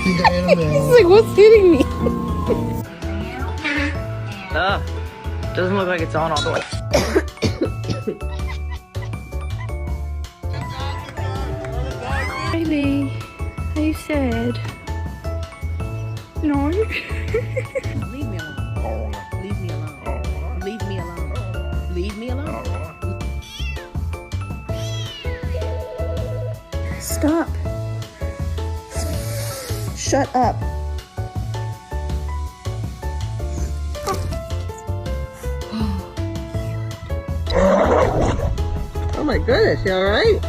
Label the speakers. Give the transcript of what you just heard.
Speaker 1: think I ate a
Speaker 2: He's
Speaker 1: mouse.
Speaker 2: like, what's hitting me?
Speaker 3: Doesn't look like it's on all the way.
Speaker 2: Baby, are you sad? No.
Speaker 4: Leave me alone. Leave me alone. Leave me alone. Leave me alone.
Speaker 2: Stop. Shut up.
Speaker 4: Oh my goodness, you alright?